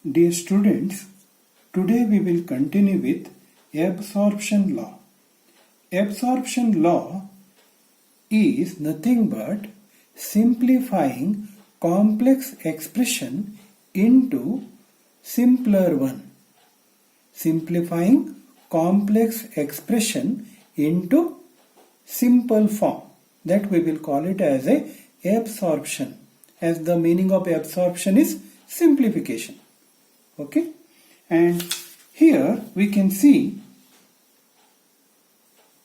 Dear students, today we will continue with absorption law. Absorption law is nothing but simplifying complex expression into simpler one. Simplifying complex expression into simple form. That we will call it as a absorption. As the meaning of absorption is simplification. Okay, and here we can see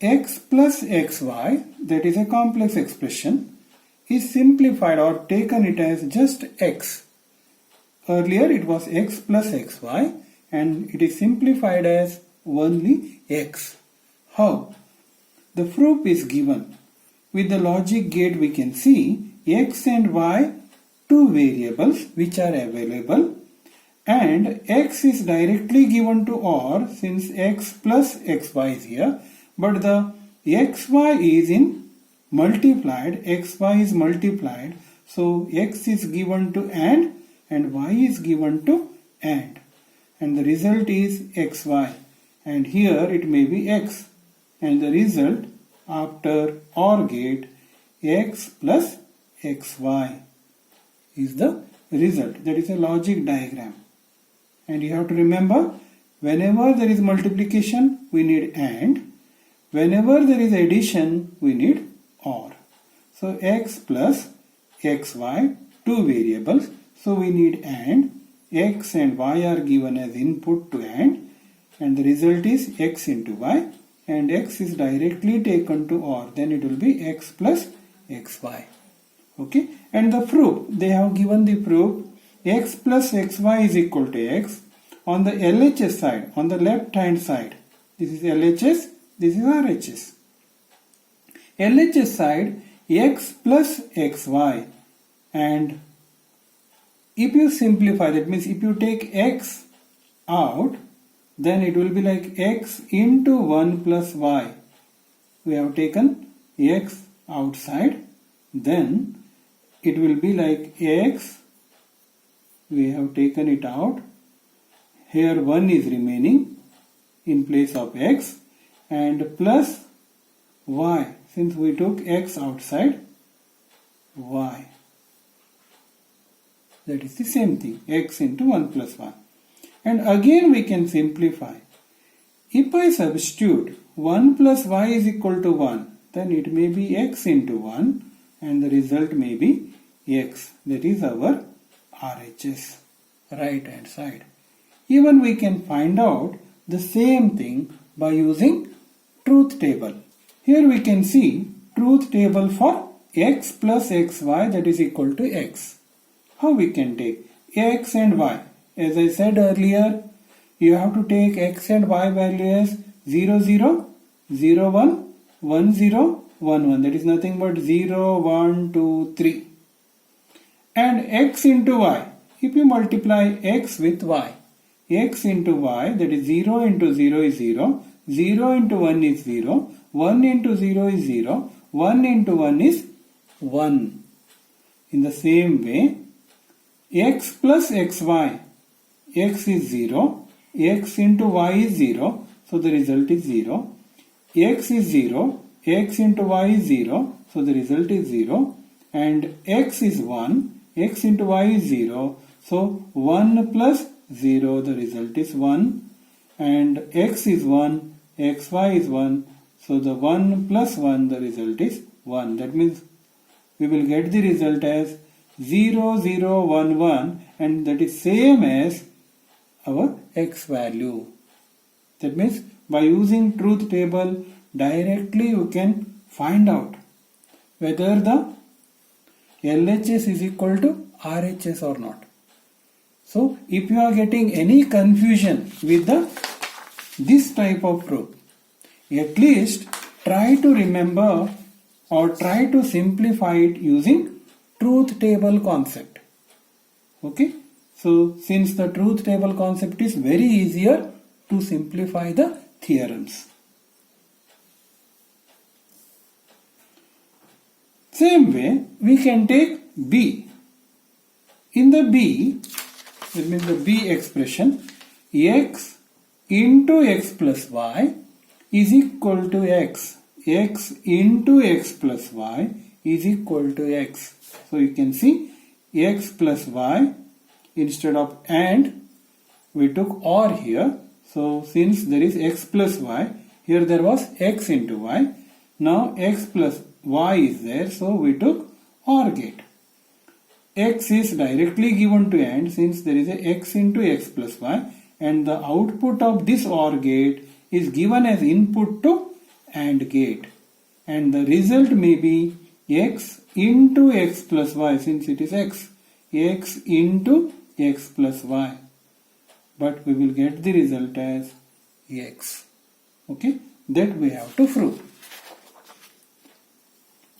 x plus xy, that is a complex expression, is simplified or taken it as just x. Earlier it was x plus xy and it is simplified as only x. How? The proof is given. With the logic gate we can see x and y, two variables which are available, and x is directly given to OR since x plus xy is here, but the xy is in multiplied, xy is multiplied, so x is given to and y is given to and the result is xy, and here it may be x, and the result after OR gate x plus xy is the result. That is a logic diagram. And you have to remember, whenever there is multiplication, we need AND. Whenever there is addition, we need OR. So x plus xy, two variables. So we need AND. X and y are given as input to and the result is x into y. And x is directly taken to OR. Then it will be x plus xy. Okay. And the proof, they have given the proof. X plus xy is equal to x. On the LHS side, on the left hand side, this is LHS, this is RHS. LHS side, x plus xy, and if you simplify, that means if you take x out, then it will be like x into 1 plus y. We have taken x outside, then it will be like x, we have taken it out, here 1 is remaining in place of x, and plus y, since we took x outside, y. That is the same thing, x into 1 plus 1. And again we can simplify. If I substitute 1 plus y is equal to 1, then it may be x into 1 and the result may be x. That is our RHS, right hand side. Even we can find out the same thing by using truth table. Here we can see truth table for x plus xy, that is equal to x. How we can take x and y? As I said earlier, you have to take x and y value as 0, 0, 0, 1, 1, 0, 1, 1. That is nothing but 0, 1, 2, 3. And x into y. If you multiply x with y, x into y, that is 0 into 0 is 0, 0 into 1 is 0, 1 into 0 is 0, 1 into 1 is 1. In the same way, x plus xy, x is 0, x into y is 0, so the result is 0, x is 0, x into y is 0, so the result is 0, and x is 1, x into y is 0, so 1 plus 0, the result is 1, and x is 1, xy is 1, so the 1 plus 1, the result is 1. That means we will get the result as 0, 0, 1, 1, and that is same as our x value. That means by using truth table, directly you can find out whether the LHS is equal to RHS or not. So if you are getting any confusion with this type of proof, at least try to remember or try to simplify it using truth table concept. Okay. So since the truth table concept is very easier to simplify the theorems. Same way we can take B. In the B, that means the B expression, x into x plus y is equal to x. X into x plus y is equal to x. So you can see x plus y, instead of and, we took or here. So since there is x plus y, here there was x into y. Now x plus y is there, so we took OR gate. X is directly given to AND since there is a x into x plus y, and the output of this OR gate is given as input to AND gate, and the result may be x into x plus y since it is x into x plus y, but we will get the result as x. Okay, that we have to prove.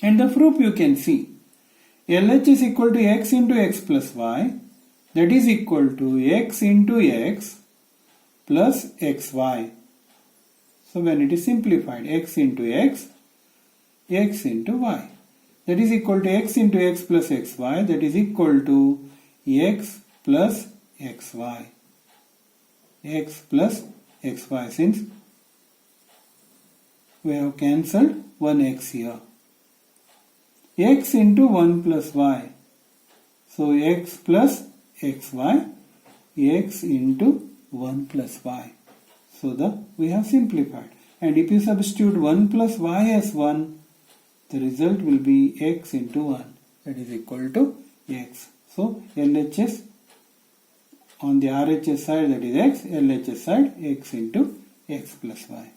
And the proof you can see, LH is equal to x into x plus y, that is equal to x into x plus xy. So when it is simplified, x into x, x into y, that is equal to x into x plus xy, that is equal to x plus xy. X plus xy, since we have cancelled one x here. X into 1 plus y. So x plus xy, x into 1 plus y. So we have simplified. And if you substitute 1 plus y as 1, the result will be x into 1. That is equal to x. So LHS on the RHS side, that is x, LHS side x into x plus y.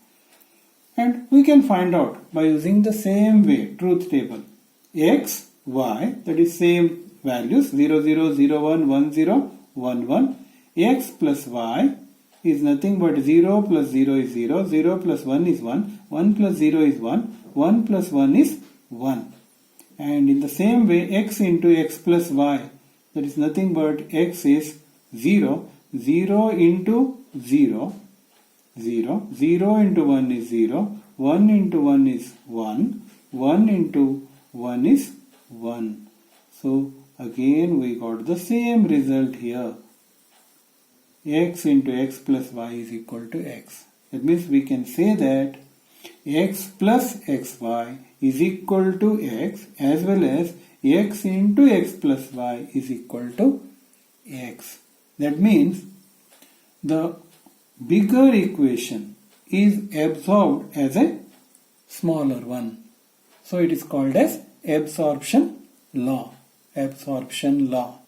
And we can find out by using the same way, truth table. X, y, that is same values, 0, 0, 0, 1, 1, 0, 1, 1. X plus y is nothing but 0 plus 0 is 0, 0 plus 1 is 1, 1 plus 0 is 1, 1 plus 1 is 1. And in the same way, x into x plus y, that is nothing but x is 0, 0 into 0, 0, 0 into 1 is 0, 1 into 1 is 1, 1 into 1 is 1. So again we got the same result here. X into x plus y is equal to x. That means we can say that x plus xy is equal to x, as well as x into x plus y is equal to x. That means the bigger equation is absorbed as a smaller one. So it is called as absorption law. Absorption law.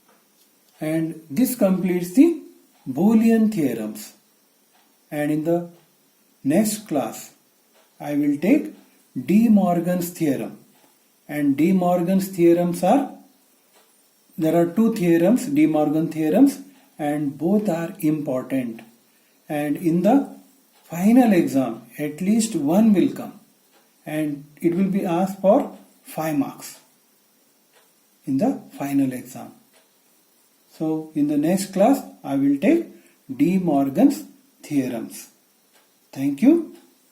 And this completes the Boolean theorems. And in the next class, I will take De Morgan's theorem. And De Morgan's theorems are, there are two theorems, De Morgan theorems, and both are important. And in the final exam, at least one will come. And it will be asked for 5 marks in the final exam. So in the next class, I will take De Morgan's theorems. Thank you.